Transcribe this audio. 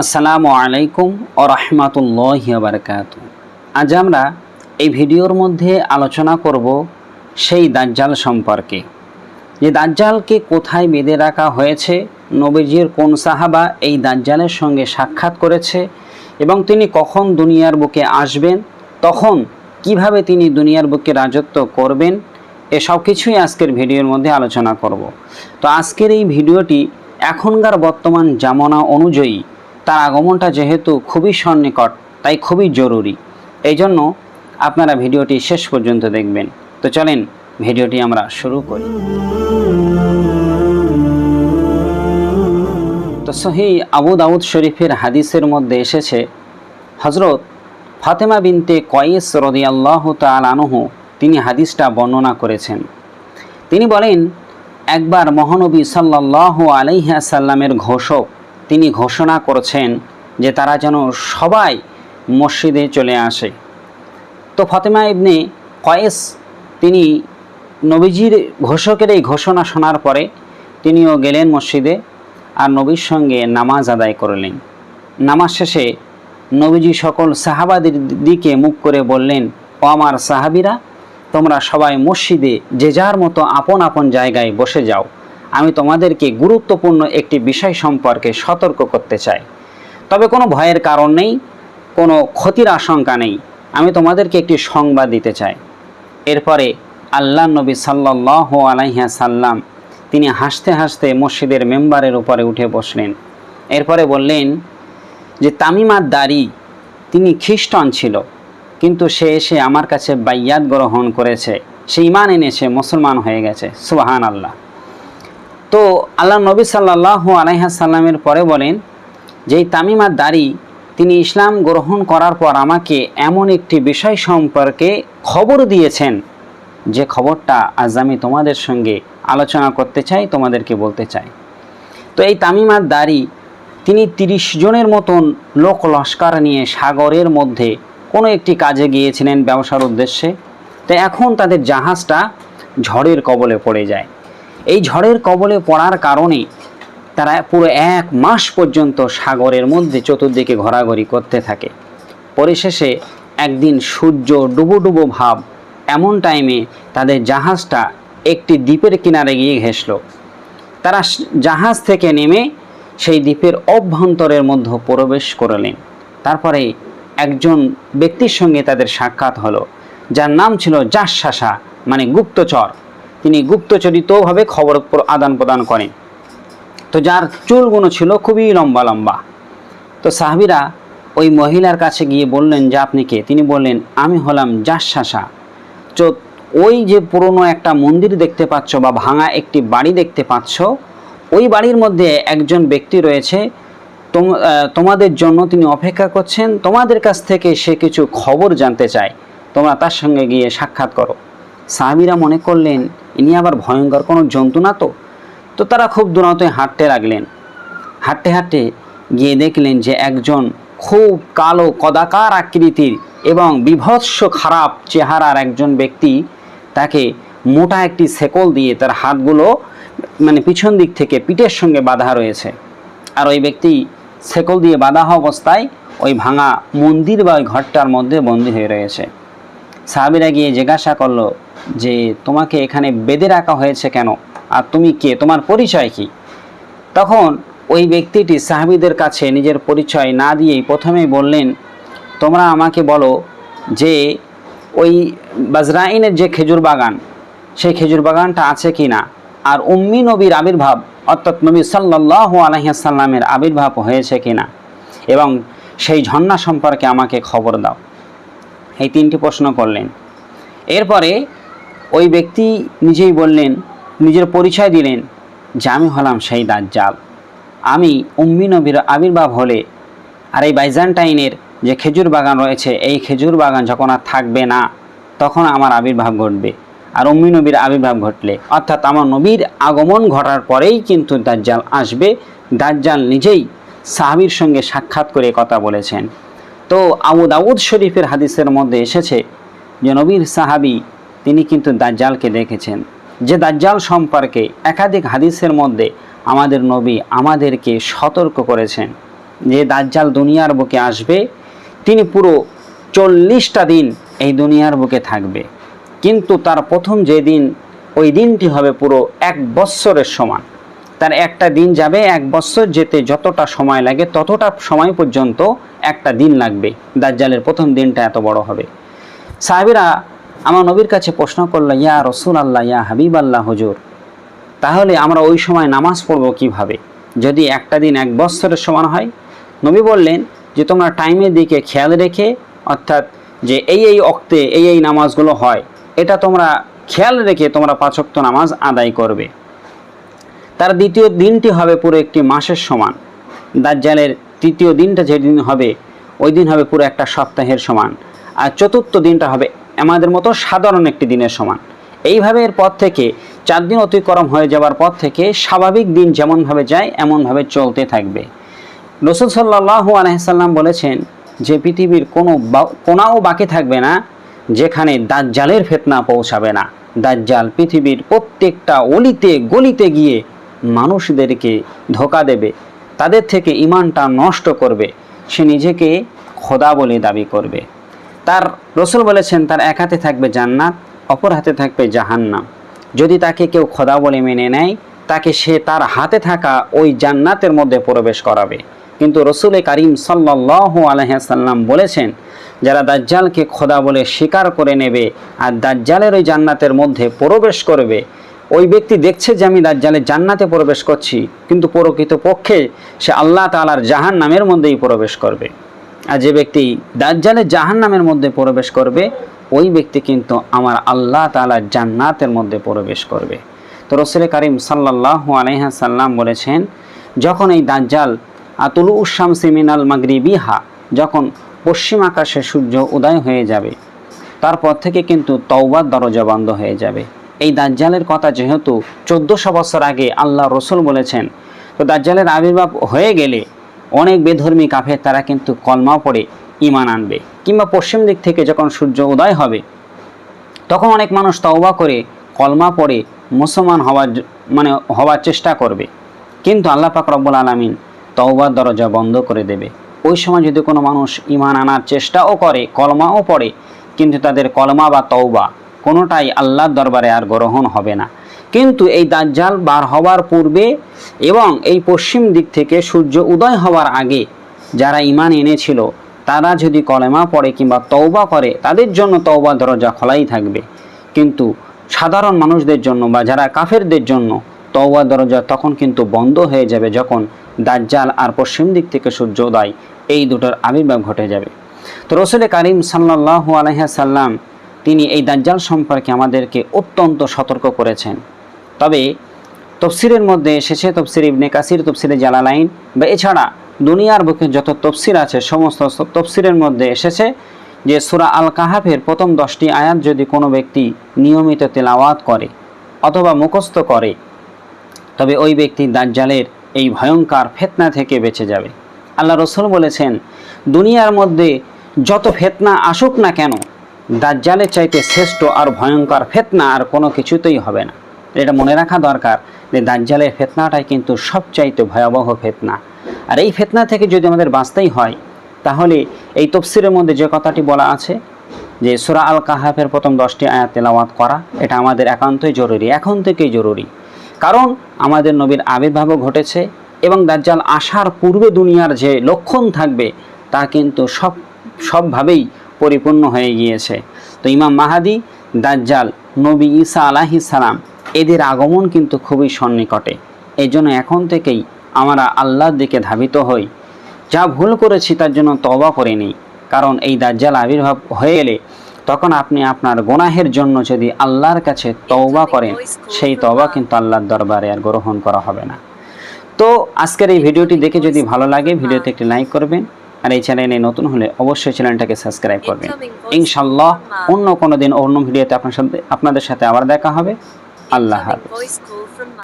আসসালামু আলাইকুম ওয়া রাহমাতুল্লাহি ওয়া বারাকাতুহু। আজ আমরা এই ভিডিওর মধ্যে আলোচনা করব সেই দাজ্জাল সম্পর্কে, যে দাজ্জালকে কোথায় বেঁধে রাখা হয়েছে, নবীজির কোন সাহাবা এই দাজ্জালের সঙ্গে সাক্ষাৎ করেছে এবং তিনি কখন দুনিয়ার বুকে আসবেন, তখন কিভাবে তিনি দুনিয়ার বুকে রাজত্ব করবেন, এসব কিছুই আজকের ভিডিওর মধ্যে আলোচনা করব। তো আজকের এই ভিডিওটি এখনকার বর্তমান জামানা অনুযায়ী তার আগমনটা যেহেতু খুবই সন্নিকট, তাই খুবই জরুরি। এই জন্য আপনারা ভিডিওটি শেষ পর্যন্ত দেখবেন। তো চলেন ভিডিওটি আমরা শুরু করি। তো সহিহ আবু দাউদ শরীফের হাদিসের মধ্যে এসেছে, হযরত ফাতেমা বিনতে কয়েস রাদিয়াল্লাহু তাআলা আনহু তিনি হাদিসটা বর্ণনা করেছেন। তিনি বলেন, একবার মহানবী সাল্লাল্লাহু আলাইহি ওয়াসাল্লামের ঘোষক তিনি ঘোষণা করেছেন যে তারা যেন সবাই মসজিদে চলে আসে। তো ফাতেমা ইবনে কয়েস তিনি নবীজির ঘোষকের এই ঘোষণা শোনার পরে তিনিও গেলেন মসজিদে আর নবীর সঙ্গে নামাজ আদায় করলেন। নামাজ শেষে নবীজি সকল সাহাবাদের দিকে মুখ করে বললেন, ও আমার সাহাবীরা, তোমরা সবাই মসজিদে যে যার মতো আপন আপন জায়গায় বসে যাও। আমি তোমাদেরকে গুরুত্বপূর্ণ একটি বিষয় সম্পর্কে সতর্ক করতে চাই, তবে কোনো ভয়ের কারণ নেই, কোনো ক্ষতির আশঙ্কা নেই। আমি তোমাদেরকে একটি সংবাদ দিতে চাই। এরপরে আল্লাহ নবী সাল্লাল্লাহু আলাইহি ওয়াসাল্লাম তিনি হাসতে হাসতে মসজিদের মেম্বারের উপরে উঠে বসলেন। এরপরে বললেন যে তামিম আদ-দারি তিনি খ্রিস্টান ছিল, কিন্তু সে এসে আমার কাছে বাইয়াত গ্রহণ করেছে, সে ঈমান এনেছে, মুসলমান হয়ে গেছে। সুবহানাল্লাহ। তো আল্লাহ নবী সাল্লাল্লাহু আলাইহি ওয়াসাল্লামের পরে বলেন যে তামিম আদ-দারি তিনি ইসলাম গ্রহণ করার পর আমাকে এমন একটি বিষয় সম্পর্কে খবর দিয়েছেন, যে খবরটা আজ আমি তোমাদের সঙ্গে আলোচনা করতে চাই, তোমাদেরকে বলতে চাই। তো এই তামিম আদ-দারি তিনি 30 জনের মতন লোক লস্কর নিয়ে সাগরের মধ্যে কোনো একটি কাজে গিয়েছিলেন ব্যবসার উদ্দেশ্যে। তো এখন তাদের জাহাজটা ঝড়ের কবলে পড়ে যায়। এই ঝড়ের কবলে পড়ার কারণে তারা পুরো 1 মাস পর্যন্ত সাগরের মধ্যে চতুর্দিকে ঘোরাঘুরি করতে থাকে। পরিশেষে একদিন সূর্য ডুবো ডুবো ভাব, এমন টাইমে তাদের জাহাজটা একটি দ্বীপের কিনারে গিয়ে ঘেঁষল। তারা জাহাজ থেকে নেমে সেই দ্বীপের অভ্যন্তরের মধ্যে প্রবেশ করলেন। তারপরে একজন ব্যক্তির সঙ্গে তাদের সাক্ষাৎ হলো, যার নাম ছিল জাসসাসা, মানে গুপ্তচর। তিনি গুপ্তচরিতভাবে খবর আদান প্রদান করেন। তো যার চুলগুলো ছিল খুবই লম্বা লম্বা। তো সাহাবীরা ওই মহিলার কাছে গিয়ে বললেন যে আপনি কে? তিনি বললেন, আমি হলাম জাসসাসা। তো ওই যে পুরনো একটা মন্দির দেখতে পাচ্ছ বা ভাঙা একটি বাড়ি দেখতে পাচ্ছ, ওই বাড়ির মধ্যে একজন ব্যক্তি রয়েছে, তোমাদের জন্য তিনি অপেক্ষা করছেন, তোমাদের কাছ থেকে সে কিছু খবর জানতে চায়, তোমরা তার সঙ্গে গিয়ে সাক্ষাৎ করো। সাহাবীরা মনে করলেন ইনি আবার ভয়ঙ্কর কোনো জন্তু না তো। তো তারা খুব দূরত্বে হাঁটতে লাগলেন। হাঁটতে হাঁটতে গিয়ে দেখলেন যে একজন খুব কালো কদাকার আকৃতির এবং বিভৎস খারাপ চেহারার একজন ব্যক্তি, তাকে মোটা একটি শেকল দিয়ে তার হাতগুলো মানে পিছন দিক থেকে পিঠের সঙ্গে বাঁধা রয়েছে। আর ওই ব্যক্তি শেকল দিয়ে বাঁধা অবস্থায় ওই ভাঙা মন্দির বা ওই ঘরটার মধ্যে বন্দী হয়ে রয়েছে। সাহাবীরা গিয়ে জিজ্ঞাসা করলো যে তোমাকে এখানে বেঁধে রাখা হয়েছে কেন, আর তুমি কে, তোমার পরিচয় কি? তখন ওই ব্যক্তিটি সাহাবীদের কাছে নিজের পরিচয় না দিয়েই প্রথমেই বললেন, তোমরা আমাকে বলো যে ওই বাজরাইনের যে খেজুর বাগান, সেই খেজুর বাগানটা আছে কি না, আর উম্মি নবীর আবির্ভাব অর্থাৎ নবী সাল্লাল্লাহু আলাইহি ওয়াসাল্লামের আবির্ভাব হয়েছে কি না, এবং সেই ঝর্ণা সম্পর্কে আমাকে খবর দাও। এই 3টি প্রশ্ন করলেন। এরপরে ওই ব্যক্তি নিজেই বললেন, নিজের পরিচয় দিলেন যে আমি হলাম সেই দাজ্জাল। আমি উম্মি নবীর আবির্ভাব হলে আর এই বাইজান্টাইনের যে খেজুর বাগান রয়েছে, এই খেজুর বাগান যখন আর থাকবে না, তখন আমার আবির্ভাব ঘটবে। আর উম্মি নবীর আবির্ভাব ঘটলে অর্থাৎ আমার নবীর আগমন ঘটার পরেই কিন্তু দাজ্জাল আসবে। দাজ্জাল নিজেই সাহাবীর সঙ্গে সাক্ষাৎ করে কথা বলেছেন। তো আবু দাউদ শরীফের হাদিসের মধ্যে এসেছে যে নবীর সাহাবী তিনি কিন্তু দাজ্জালকে দেখেছেন। যে দাজ্জাল সম্পর্কে একাধিক হাদিসের মধ্যে আমাদের নবী আমাদেরকে সতর্ক করেছেন যে দাজ্জাল দুনিয়ার বুকে আসবে, তিনি পুরো 40টা দিন এই দুনিয়ার বুকে থাকবে, কিন্তু তার প্রথম যে দিন, ওই দিনটি হবে পুরো 1 বৎসরের সমান। তার একটা দিন যাবে 1 বৎসর যেতে যতটা সময় লাগে ততটা সময় পর্যন্ত একটা দিন লাগবে। দাজ্জালের প্রথম দিনটা এত বড় হবে। সাহাবীরা আমার নবীর কাছে প্রশ্ন করলো, ইয়া রাসূলুল্লাহ, ইয়া হাবিবাল্লাহ হুজুর, তাহলে আমরা ওই সময় নামাজ পড়ব কিভাবে যদি একটা দিন 1 বৎসরের সমান হয়? নবী বললেন যে তোমরা টাইমের দিকে খেয়াল রেখে, অর্থাৎ যে এই ওক্তে এই নামাজগুলো হয়, এটা তোমরা খেয়াল রেখে তোমরা 5 ওয়াক্ত নামাজ আদায় করবে। তার দ্বিতীয় দিনটি হবে পুরো একটি মাসের সমান। দাজ্জালের তৃতীয় দিনটা যেদিন হবে, ওই দিন হবে পুরো একটা সপ্তাহের সমান। আর চতুর্থ দিনটা হবে আমাদের মতো সাধারণ একটি দিনের সমান। এইভাবে এর পর থেকে 4 দিন অতিক্রম হয়ে যাওয়ার পর থেকে স্বাভাবিক দিন যেমনভাবে যায় এমনভাবে চলতে থাকবে। রাসূল সাল্লাল্লাহু আলাইহি সাল্লাম বলেছেন যে পৃথিবীর কোনো কোনাও বাকি থাকবে না যেখানে দাজ্জালের ফিতনা পৌঁছাবে না। দাজ্জাল পৃথিবীর প্রত্যেকটা অলিতে গলিতে গিয়ে মানুষদেরকে ধোঁকা দেবে, তাদের থেকে ঈমানটা নষ্ট করবে, সে নিজেকে খোদা বলে দাবি করবে। তার রাসূল বলেছেন তার এক হাতে থাকবে জান্নাত, অপর হাতে থাকবে জাহান্নাম। যদি তাকে কেউ খোদা বলে মেনে নেয়, তাকে সে তার হাতে থাকা ওই জান্নাতের মধ্যে প্রবেশ করাবে। কিন্তু রাসূল কারীম সাল্লাল্লাহু আলাইহি সাল্লাম বলেছেন, যারা দাজ্জালকে খোদা বলে স্বীকার করে নেবে আর দাজ্জালের ওই জান্নাতের মধ্যে প্রবেশ করবে, ওই ব্যক্তি দেখছে যে আমি দাজ্জালের জান্নাতে প্রবেশ করছি, কিন্তু প্রকৃতপক্ষে সে আল্লাহ তাআলার জাহান্নামের মধ্যেই প্রবেশ করবে। আর যে ব্যক্তি দাজ্জালের জাহান্নামের মধ্যে প্রবেশ করবে, ওই ব্যক্তি কিন্তু আমার আল্লাহ তাআলার জান্নাতের মধ্যে প্রবেশ করবে। তো রাসূল কারীম সাল্লাল্লাহু আলাইহি সাল্লাম বলেছেন, যখন এই দাজ্জাল আতুলু শামসি মিনাল মাগরিবিহা, যখন পশ্চিম আকাশে সূর্য উদয় হয়ে যাবে, তারপর থেকে কিন্তু তওবার দরজা বন্ধ হয়ে যাবে। এই দাজ্জালের কথা যেহেতু 1400 বছর আগে আল্লাহ রাসূল বলেছেন, তো দাজ্জালের আবির্ভাব হয়ে গেলে অনেক বেধর্মী কাফের তারা কিন্তু কলমা পড়ে ঈমান আনবে, কিংবা পশ্চিম দিক থেকে যখন সূর্য উদয় হবে তখন অনেক মানুষ তওবা করে কলমা পড়ে মুসলমান হওয়ার চেষ্টা করবে, কিন্তু আল্লাহ পাক রব্বুল আলামিন তওবার দরজা বন্ধ করে দেবে। ওই সময় যদি কোনো মানুষ ঈমান আনার চেষ্টাও করে, কলমাও পড়ে, কিন্তু তাদের কলমা বা তওবা কোনোটাই আল্লাহর দরবারে আর গ্রহণ হবে না। কিন্তু এই দাজ্জাল বার হওয়ার পূর্বে এবং এই পশ্চিম দিক থেকে সূর্য উদয় হওয়ার আগে যারা ঈমান এনেছিল, তারা যদি কলেমা পড়ে কিংবা তওবা করে, তাদের জন্য তওবা দরজা খোলাই থাকবে। কিন্তু সাধারণ মানুষদের জন্য বা যারা কাফেরদের জন্য তওবা দরজা তখন কিন্তু বন্ধ হয়ে যাবে, যখন দাজ্জাল আর পশ্চিম দিক থেকে সূর্য উদয় এই দুটোর আবির্ভাব ঘটে যাবে। তো রাসূল কারীম সাল্লাল্লাহু আলাইহি সাল্লাম তিনি এই দাজ্জাল সম্পর্কে আমাদেরকে অত্যন্ত সতর্ক করেছেন। তবে তফসিরের মধ্যে এসেছে, তফসির ইবনে কাসির, তফসিরে জালালাইন বা এছাড়া দুনিয়ার বুকে যত তফসির আছে সমস্ত তফসিরের মধ্যে এসেছে যে সূরা আল কাহাফের প্রথম 10টি আয়াত যদি কোনো ব্যক্তি নিয়মিত তেলাওয়াত করে অথবা মুখস্থ করে, তবে ওই ব্যক্তি দাজ্জালের এই ভয়ঙ্কর ফিতনা থেকে বেঁচে যাবে। আল্লাহ রাসূল বলেছেন, দুনিয়ার মধ্যে যত ফিতনা আসুক না কেন, দাজ্জালের চাইতে শ্রেষ্ঠ আর ভয়ঙ্কর ফিতনা আর কোনো কিছুতেই হবে না। এটা মনে রাখা দরকার যে দাজ্জালের ফিতনাটাই কিন্তু সবচাইতে ভয়াবহ ফিতনা। আর এই ফিতনা থেকে যদি আমাদের বাঁচতেই হয়, তাহলে এই তাফসীরের মধ্যে যে কথাটি বলা আছে যে সূরা আল কাহাফের প্রথম 10টি আয়াত তেলাওয়াত করা, এটা আমাদের একান্তই জরুরি, এখন থেকেই জরুরি। কারণ আমাদের নবীর আবির্ভাবও ঘটেছে এবং দাজ্জাল আসার পূর্বে দুনিয়ার যে লক্ষণ থাকবে তা কিন্তু সবভাবেই পরিপূর্ণ হয়ে গিয়েছে। তো ইমাম মাহাদি, দাজ্জাল, নবী ঈসা আলাইহিস সালাম এদের আগমন কিন্তু খুবই সন্নিকটে। এই জন্য এখন থেকেই আমরা আল্লাহর দিকে ধাবিত হই। যা ভুল করেছি তার জন্য তওবা করে নিই, কারণ এই দাজ্জাল আবির্ভাব হয়ে গেলে তখন আপনি আপনার গুনাহের জন্য যদি আল্লাহর কাছে তওবা করেন, সেই তওবা কিন্তু আল্লাহর দরবারে আর গ্রহণ করা হবে না। তো আজকের এই ভিডিওটি দেখে যদি ভালো লাগে, ভিডিওতে একটি লাইক করবেন, আর এই চ্যানেলে নতুন হলে অবশ্যই চ্যানেলটাকে সাবস্ক্রাইব করবেন। ইনশাআল্লাহ অন্য কোনো দিন অন্য ভিডিওতে আপনাদের সাথে আবার দেখা হবে। আল্লাহ হাফেজ।